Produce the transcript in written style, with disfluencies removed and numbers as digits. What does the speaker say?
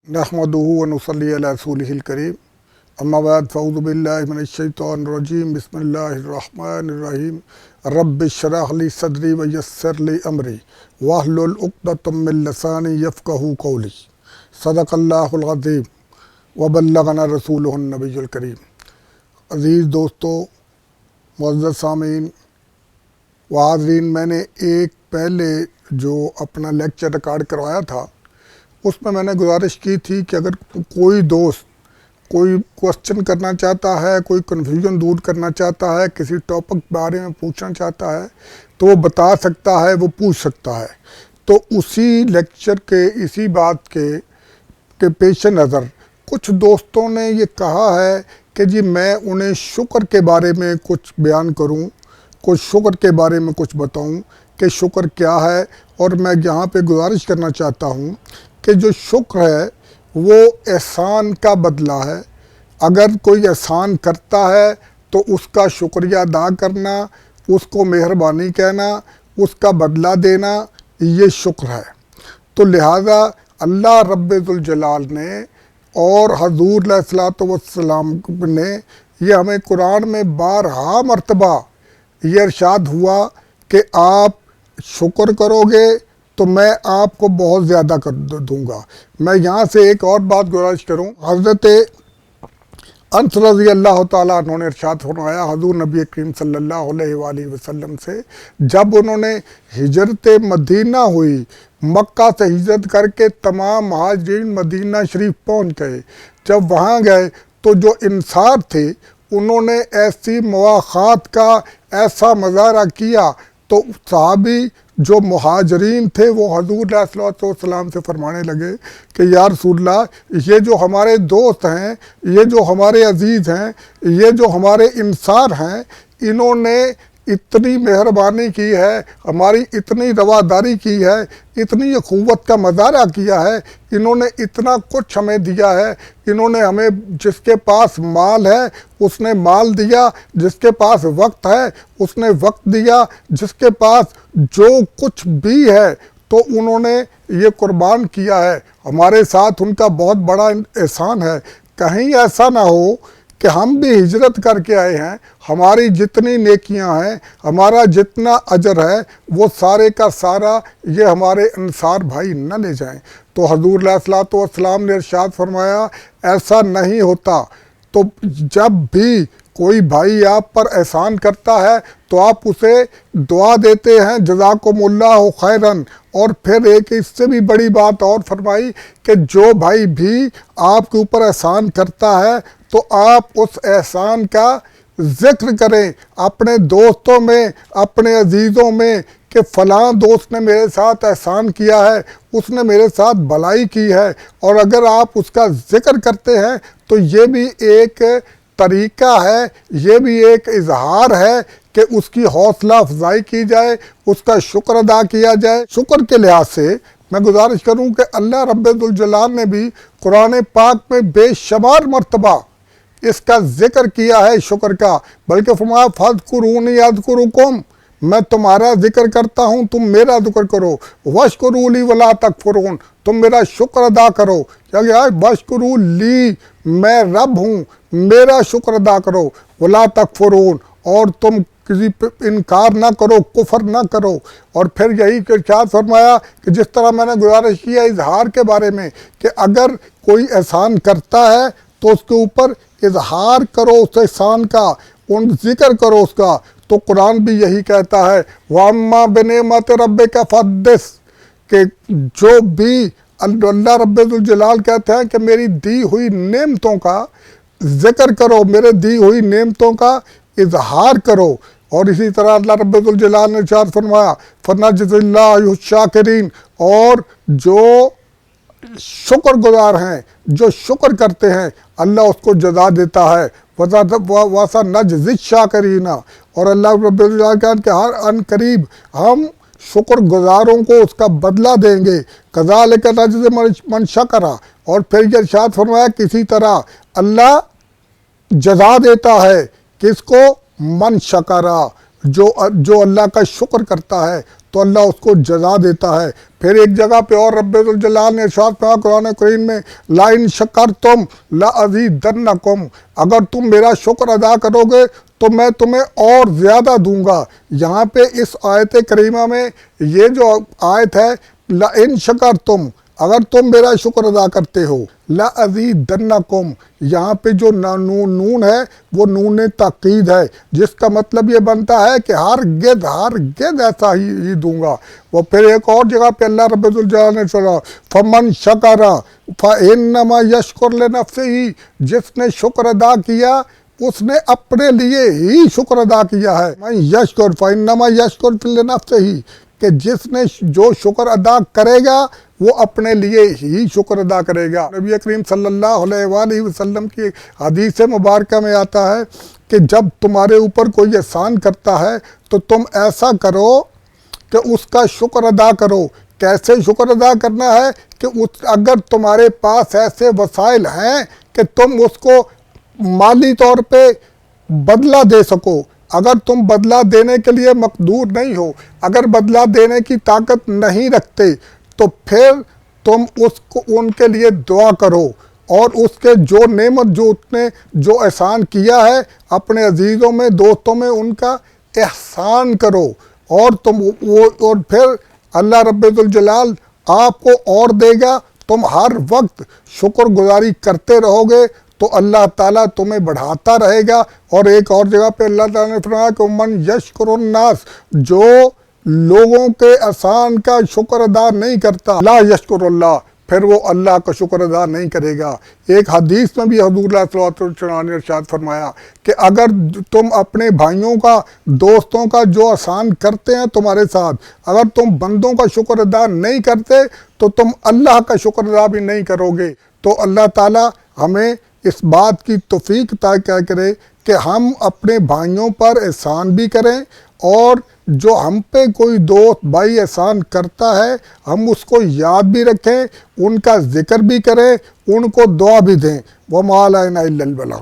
नहमदुहु व नुसल्ली अला रसूलिहिल करीम अम्मा बाद फ़अऊज़ु बिल्लाहि मिनश्शैतानिर रजीम बिस्मिल्लाहिर रहमानिर रहीम रब्बि इश्रह ली सदरी व यस्सिर ली अमरी वहलुल उक़दतम मिन लिसानी यफ़क़हू क़ौली सदक़ल्लाहुल अज़ीम व बल्लगना रसूलुहुन नबियुल करीम। अज़ीज़ दोस्तों, मुअज़्ज़ज़ सामीन व हाज़रीन, मैंने एक पहले जो अपना लेक्चर रिकॉर्ड करवाया था उसमें मैंने गुजारिश की थी कि अगर कोई दोस्त कोई क्वेश्चन करना चाहता है, कोई कन्फ्यूजन दूर करना चाहता है, किसी टॉपिक बारे में पूछना चाहता है तो वो बता सकता है, वो पूछ सकता है। तो उसी लेक्चर के इसी बात के पेश नज़र कुछ दोस्तों ने ये कहा है कि जी मैं उन्हें शुक्र के बारे में कुछ बयान करूं, कुछ शुक्र के बारे में कुछ बताऊं कि शुक्र क्या है। और मैं यहाँ पे गुजारिश करना चाहता हूँ कि जो शुक्र है वो एहसान का बदला है। अगर कोई एहसान करता है तो उसका शुक्रिया अदा करना, उसको मेहरबानी कहना, उसका बदला देना, ये शुक्र है। तो लिहाजा अल्लाह रब्बुल जलाल ने और हज़ूर अलैहिस्सलातु वस्सलाम ने ये हमें कुरान में बारहा मर्तबा ये इरशाद हुआ कि आप शुक्र करोगे तो मैं आपको बहुत ज़्यादा कर दूँगा। मैं यहाँ से एक और बात गुजारिश करूँ, हज़रत अनस रज़ी अल्लाह ताला अन्हु ने इरशाद फरमाया हज़ूर नबी करीम सल्लल्लाहु अलैहि वसल्लम से, जब उन्होंने हिजरत मदीना हुई, मक्का से हिजरत करके तमाम महाजिरीन मदीना शरीफ पहुँच गए। जब वहाँ गए तो जो इंसार थे उन्होंने ऐसी मुआख़ात का ऐसा मुज़ाहरा किया तो सहाबी जो मुहाजिरीन थे वो हज़ूर अलैहि वसल्लम से फरमाने लगे कि या रसूलल्लाह, ये जो हमारे दोस्त हैं, ये जो हमारे अजीज़ हैं, ये जो हमारे इंसार हैं, इन्होंने इतनी मेहरबानी की है, हमारी इतनी रवादारी की है, इतनी अख़ुवत का मुज़ाहरा किया है, इन्होंने इतना कुछ हमें दिया है। इन्होंने हमें, जिसके पास माल है उसने माल दिया, जिसके पास वक्त है उसने वक्त दिया, जिसके पास जो कुछ भी है तो उन्होंने ये कुर्बान किया है। हमारे साथ उनका बहुत बड़ा एहसान है। कहीं ऐसा ना हो कि हम भी हिजरत करके आए हैं, हमारी जितनी नेकियां हैं, हमारा जितना अजर है, वो सारे का सारा ये हमारे अंसार भाई न ले जाएं। तो हज़ूर अलैहिस्सलातु वस्सलाम ने इरशाद फरमाया ऐसा नहीं होता। तो जब भी कोई भाई आप पर एहसान करता है तो आप उसे दुआ देते हैं जज़ाकुमुल्लाहु खैरन। और फिर एक इससे भी बड़ी बात और फरमाई कि जो भाई भी आपके ऊपर एहसान करता है तो आप उस एहसान का ज़िक्र करें अपने दोस्तों में, अपने अजीज़ों में कि फ़लाँ दोस्त ने मेरे साथ एहसान किया है, उसने मेरे साथ भलाई की है। और अगर आप उसका ज़िक्र करते हैं तो ये भी एक तरीका है, ये भी एक इजहार है कि उसकी हौसला अफजाई की जाए, उसका शुक्र अदा किया जाए। शुक्र के लिहाज से मैं गुजारिश करूं कि अल्लाह रब्बुल जलाल ने भी कुरान पाक में बेशुमार मर्तबा इसका जिक्र किया है शुक्र का। बल्कि फरमाया फ़ज़्कुरूनी अज़्कुरुकुम, मैं तुम्हारा जिक्र करता हूँ, तुम मेरा जिक्र करो। वश्कुरूली वला तकफुरून, तुम मेरा शुक्र अदा करो। क्या गया? वश्कुरूली, मैं रब हूँ, मेरा शुक्र अदा करो। वला तकफुरून, और तुम किसी पे इनकार ना करो, कुफर ना करो। और फिर यही इरशाद फरमाया कि जिस तरह मैंने गुजारिश किया इजहार के बारे में कि अगर कोई एहसान करता है तो उसके ऊपर इजहार करो उस एहसान का, उन जिक्र करो उसका। तो कुरान भी यही कहता है वअम्मा बिनिअमति रब्बिका फहद्दिस, कि जो भी अल्लाह रब्बुल जलाल कहते हैं कि मेरी दी हुई नेमतों का जिक्र करो, मेरे दी हुई नेमतों का इजहार करो। और इसी तरह अल्लाह रब्बुल जलाल ने इरशाद फरमाया फनजज़िल्लाहु शाकिरीन, और जो शुक्रगुजार हैं, जो शुक्र करते हैं, अल्लाह उसको जज़ा देता है। वसा नजज़ि शाकिरीना, और अल्लाह रब्बुल जलाल कहते हैं कि हर अन करीब हम शुक्रगुजारों को उसका बदला देंगे। कज़ालिका नजज़ि मन शकरा, और फिर ये इरशाद फरमाया किसी तरह अल्लाह जज़ा देता है किसको? मन शकरा, जो अल्लाह का शुक्र करता है। تو اللہ اس کو جزا دیتا ہے۔ پھر ایک جگہ پہ اور رب الجلال نے ارشاد فرمایا قرآن کریم میں، لَئِن شَكَرْتُمْ لَأَزِيدَنَّكُمْ، اگر تم میرا شکر ادا کرو گے تو میں تمہیں اور زیادہ دوں گا۔ یہاں پہ اس آیت کریمہ میں یہ جو آیت ہے لَئِن شَكَرْتُمْ، اگر تم میرا شکر ادا کرتے ہو، لَأَزِيدَنَّكُمْ، یہاں پہ جو نون ہے وہ نون تاکید ہے، جس کا مطلب یہ بنتا ہے کہ ہرگز ایسا ہی دوں گا۔ وہ پھر ایک اور جگہ پہ اللہ رب الجلال نے فرمایا فَمَن شَكَرَ فَإِنَّمَا يَشْكُرُ لِنَفْسِهِ، جس نے شکر ادا کیا اس نے اپنے لیے ہی شکر ادا کیا ہے۔ مَن يَشْكُرْ فَإِنَّمَا يَشْكُرُ لِنَفْسِهِ، کہ جس نے جو شکر ادا کرے گا وہ اپنے لیے ہی شکر ادا کرے گا۔ نبی کریم صلی اللہ علیہ وآلہ وسلم کی حدیث مبارکہ میں آتا ہے کہ جب تمہارے اوپر کوئی احسان کرتا ہے تو تم ایسا کرو کہ اس کا شکر ادا کرو۔ کیسے شکر ادا کرنا ہے کہ اگر تمہارے پاس ایسے وسائل ہیں کہ تم اس کو مالی طور پہ بدلہ دے سکو، اگر تم بدلہ دینے کے لیے مقدور نہیں ہو، اگر بدلہ دینے کی طاقت نہیں رکھتے، تو پھر تم ان کے لیے دعا کرو اور اس کے جو نعمت جو احسان کیا ہے اپنے عزیزوں میں دوستوں میں ان کا احسان کرو، اور پھر اللہ رب الجلال آپ کو اور دے گا۔ تم ہر وقت شکر گزاری کرتے رہو گے تو اللہ تعالیٰ تمہیں بڑھاتا رہے گا۔ اور ایک اور جگہ پہ اللہ تعالیٰ نے فرمایا کہ من یشکر الناس، جو لوگوں کے احسان کا شکر ادا نہیں کرتا، لا یشکر اللہ، پھر وہ اللہ کا شکر ادا نہیں کرے گا۔ ایک حدیث میں بھی حضور اللہ صلی اللہ علیہ وسلم نے ارشاد فرمایا کہ اگر تم اپنے بھائیوں کا دوستوں کا جو احسان کرتے ہیں تمہارے ساتھ، اگر تم بندوں کا شکر ادا نہیں کرتے تو تم اللہ کا شکر ادا بھی نہیں کرو گے۔ تو اللہ تعالیٰ ہمیں اس بات کی توفیق عطا کرے کہ ہم اپنے بھائیوں پر احسان بھی کریں، اور جو ہم پہ کوئی دوست بھائی احسان کرتا ہے ہم اس کو یاد بھی رکھیں، ان کا ذکر بھی کریں، ان کو دعا بھی دیں۔ وَمَا عَلَيْنَا إِلَّا الْبَلَاغُ۔